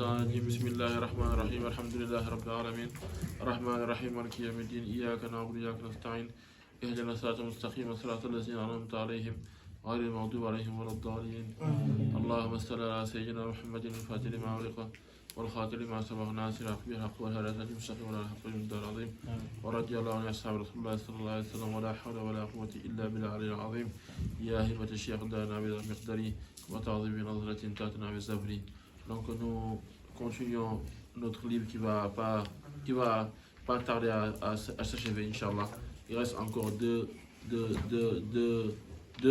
الشيطان الرجيم بسم الله الرحمن الرحيم الحمد لله رب العالمين الرحمن الرحيم مالك يوم الدين إياك نعبد وإياك نستعين اهدنا الصراط المستقيم صراط الذين أنعمت عليهم غير المغضوب عليهم ولا الضالين اللهم صل على سيدنا محمد الفاتح لما أغلق والخاتم لما سبق ناصر بالحق والهدى المستقيم ولا الحق من الدار العظيم ورضي الله عن أصحاب رسول الله صلى الله عليه وسلم ولا حول ولا قوة إلا بالله العظيم يا همة الشيخ دانا بمقدري وتعظيم بنظرة تاتنا بالزبر. Donc nous continuons notre livre qui va pas tarder à s'achever, Inch'Allah. Il reste encore deux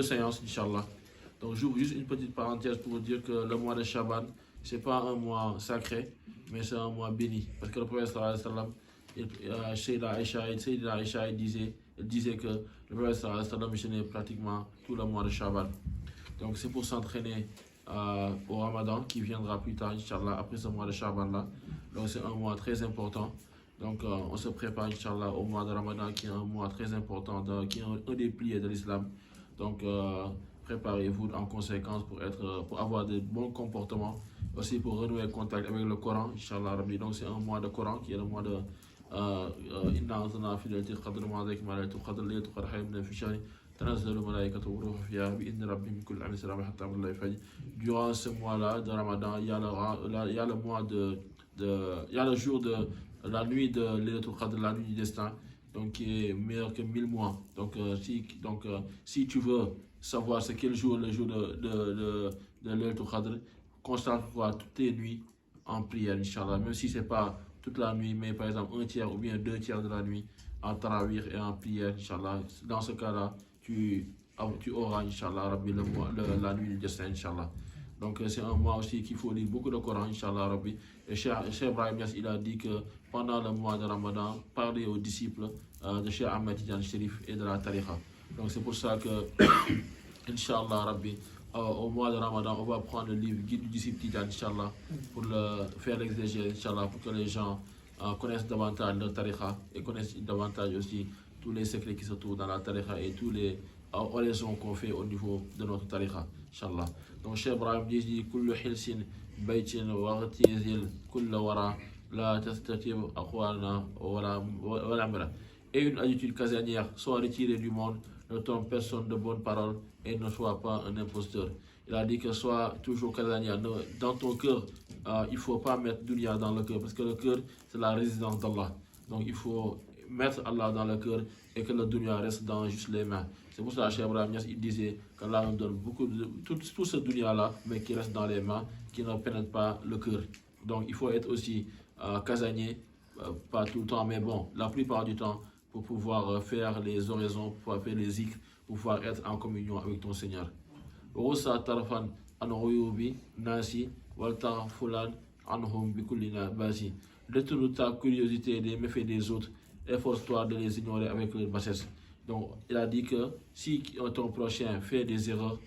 séances, Inch'Allah. Donc j'ouvre juste une petite parenthèse pour vous dire que le mois de Shaban, ce n'est pas un mois sacré, mais c'est un mois béni. Parce que le prophète sallallahu alayhi wa sallam, Sayyida Aïcha disait que le prophète sallallahu alayhi wa sallam jeûnait pratiquement tout le mois de Shaban. Donc c'est pour s'entraîner au Ramadan qui viendra plus tard, Inch'Allah, après ce mois de Shaban là. Donc c'est un mois très important. Donc on se prépare, Inch'Allah, au mois de Ramadan qui est un mois très important, qui est un des piliers de l'islam. Donc préparez-vous en conséquence pour avoir de bons comportements, aussi pour renouer contact avec le Coran, Inch'Allah Rabbi. Donc c'est un mois de Coran qui est le mois de Inna anzalna fi laylatil qadr ma adraka ma laylatul qadr laylatul qadr khayrun min alfi shahr. Durant ce mois-là de Ramadan, il y a le mois il y a le jour de la nuit de Laylatul Qadr, la nuit du destin, donc qui est meilleur que 1000 mois. Donc si tu veux savoir c'est quel jour, le jour de Laylatul Qadr, consacre-toi toutes tes nuits en prière, Inch'Allah. Même si ce n'est pas toute la nuit, mais par exemple un tiers ou bien 2 tiers de la nuit en tarawih et en prière, Inch'Allah. Dans ce cas-là, tu auras, Inch'Allah, Rabbi, la nuit du destin, Inch'Allah. Donc c'est un mois aussi qu'il faut lire beaucoup de Coran, Inch'Allah, Rabbi. Et Cheikh Ibrahim Niass, il a dit que pendant le mois de Ramadan, parler aux disciples de Cheikh Ahmed Tidiane Chérif et de la Tariqa. Donc c'est pour ça que, Inch'Allah, Rabbi, au mois de Ramadan, on va prendre le livre Guide du disciple Tidiane, Inch'Allah, pour faire l'exégèse, Inch'Allah, pour que les gens connaissent davantage leur tariqa et connaissent davantage aussi tous les secrets qui se trouvent dans la tariqa et tous les oraisons qu'on fait au niveau de notre tariqa, Inch'Allah. Donc Cheikh Ibrahim dit kullu hilsin baytin wa ghtizil kullu wara la tastatib aqwalna wala amra. Et une attitude casanière, soit retirée du monde, ne trompe personne de bonne parole et ne sois pas un imposteur. Il a dit que sois toujours casanière. Dans ton cœur, il ne faut pas mettre dunya dans le cœur, parce que le cœur, c'est la résidence d'Allah. Donc il faut mettre Allah dans le cœur et que le dunya reste dans juste les mains. C'est pour ça que Cheikh Ibrahim Niass, il disait qu'Allah nous donne beaucoup de tout ce dunya-là, mais qui reste dans les mains, qui ne pénètre pas le cœur. Donc il faut être aussi casanier, pas tout le temps, mais bon, la plupart du temps, pour pouvoir faire les oraisons, pour pouvoir faire les zikrs, pour pouvoir être en communion avec ton Seigneur. Rosa tarfan an ghuyubi nasi wal taghfulan anhum bi kulli basi. Détourne ta curiosité des méfaits des autres, efforce-toi de les ignorer avec leur bassesse. Donc il a dit que si ton prochain fait des erreurs,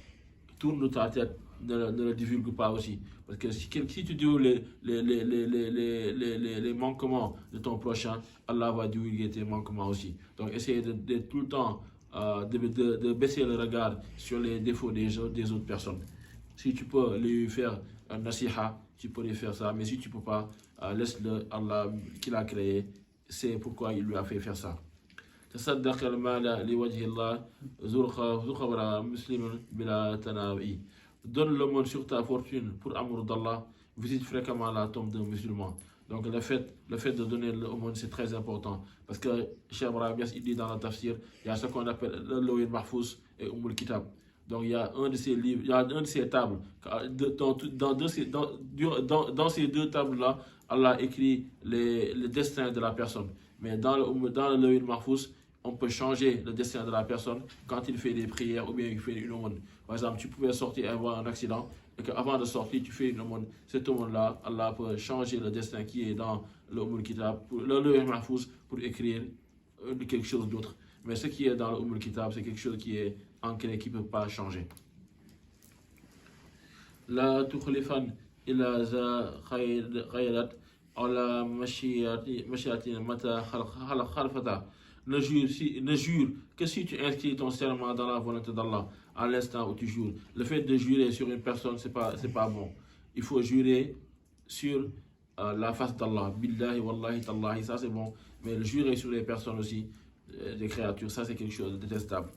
tourne ta tête, ne le divulgue pas aussi. Parce que si tu divulgues les manquements de ton prochain, Allah va divulguer tes manquements aussi. Donc essayez de tout le temps de baisser le regard sur les défauts des autres personnes. Si tu peux lui faire un nasiha, tu peux lui faire ça. Mais si tu ne peux pas, laisse-le, Allah qui l'a créé, c'est pourquoi il lui a fait faire ça. تصدق المال لوجه الله زخبر مسلم بلا تناوي. Donne le monde sur ta fortune pour amour d'Allah. Visite fréquemment la tombe d'un musulman. Donc le fait de donner au monde, c'est très important. Parce que Cheikh Ibrahim Niass, il dit dans la tafsir, il y a ce qu'on appelle le Lawhul Mahfouz et Ummul Kitab. Donc il y a un de ces livres, il y a un de ces tables. Dans ces deux tables-là, Allah écrit le destin de la personne. Mais dans le Lawhul Mahfouz, on peut changer le destin de la personne quand il fait des prières ou bien il fait une aumône. Par exemple, tu pouvais sortir et avoir un accident, et qu'avant de sortir, tu fais une aumône. Cette aumône-là, Allah peut changer le destin qui est dans le Ummul Kitab, le Lawhul Mahfouz, pour écrire quelque chose d'autre. Mais ce qui est dans le Ummul Kitab, c'est quelque chose qui est ancré, qui ne peut pas changer. La tukhlifan ila za khayrat ala mashiati mata khalfata. Ne jure que si tu inscris ton serment dans la volonté d'Allah à l'instant où tu jures. Le fait de jurer sur une personne, c'est pas bon. Il faut jurer sur la face d'Allah. Billahi, wallahi, tallahi, ça c'est bon. Mais le jurer sur les personnes aussi, des créatures, ça c'est quelque chose de détestable.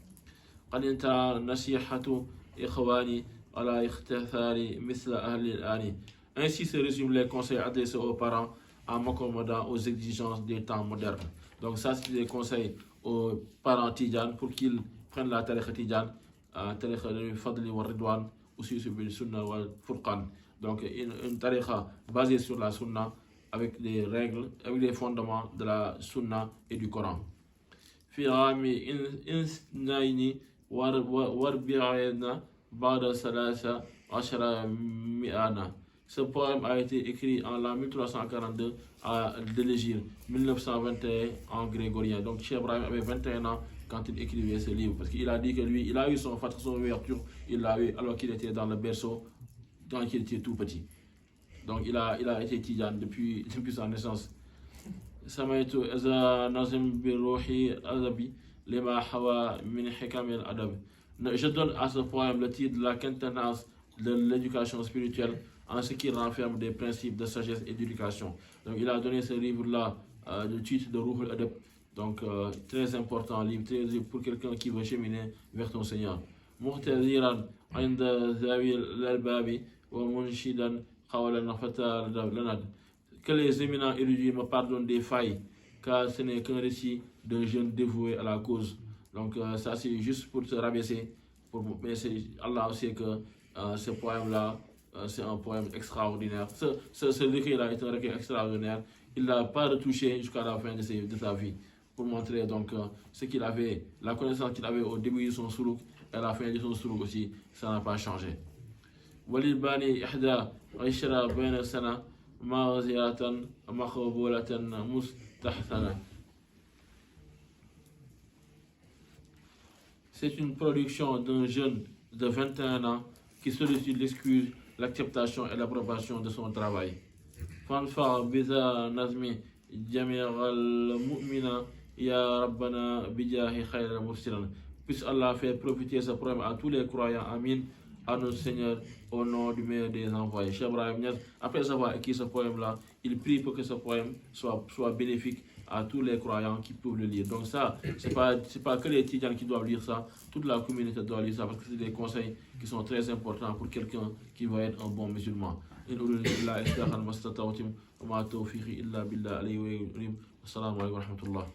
قد انتهى نصيحة إخواني على اختثار مثل أهل الآن. Ainsi se résument les conseils adressés aux parents en m'accommodant aux exigences des temps modernes. Donc ça c'est des conseils aux parents tidjanes pour qu'ils prennent la tariqa tidjane, tariqa de Fadli wa Ridwan, aussi sur le Sunna wa Furqan. Donc une tariqa basée sur la Sunna avec des règles, avec les fondements de la Sunna et du Coran. في عام إثنين وأربعين بعد 13 Ce poème a été écrit en l'an 1342 à Delégir, 1921 en grégorien. Donc Cheikh Ibrahim avait 21 ans quand il écrivait ce livre. Parce qu'il a dit que lui, il a eu son fatr, son ouverture, il l'a eu alors qu'il était dans le berceau, quand il était tout petit. Donc il a été tidjane depuis sa naissance. سمعت إذا نظم بروحي أدبي لما حوى من حكم الأدب. Je donne à ce poème le titre de la quintessence de l'éducation spirituelle en ce qui renferme des principes de sagesse et d'éducation. Donc il a donné ce livre-là le titre de Ruh al-Adab. Donc très important livre, très pour quelqu'un qui veut cheminer vers ton Seigneur. معتذرا عند ذوي الألباب ومنشدا قولا فتى لند. Que les éminents érudits me pardonnent des failles, car ce n'est qu'un récit d'un jeune dévoué à la cause. Donc ça c'est juste pour se rabaisser, mais Allah sait que ce poème-là, c'est un poème extraordinaire. Ce recueil-là est un recueil extraordinaire. Il ne l'a pas retouché jusqu'à la fin de sa vie, pour montrer donc ce qu'il avait, la connaissance qu'il avait au début de son soulouk, et à la fin de son soulouk aussi, ça n'a pas changé. Walil Bani Ihda Aishra Bain Sana. C'est une production d'un jeune de 21 ans qui sollicite l'excuse, l'acceptation et l'approbation de son travail. Fanfa biza nazmi jamir al-mu'mina ya rabbana bijahi khayr al-mursilan. Puisse Allah faire profiter ce poème à tous les croyants. Amin. À notre Seigneur, au nom du meilleur des envoyés. Cheikh Ibrahim Niass, après avoir écrit ce poème-là, il prie pour que ce poème soit bénéfique à tous les croyants qui peuvent le lire. Donc ça, c'est pas que les tidjanes qui doivent lire ça, toute la communauté doit lire ça parce que c'est des conseils qui sont très importants pour quelqu'un qui va être un bon musulman. Assalamu alaikum wa rahmatullah.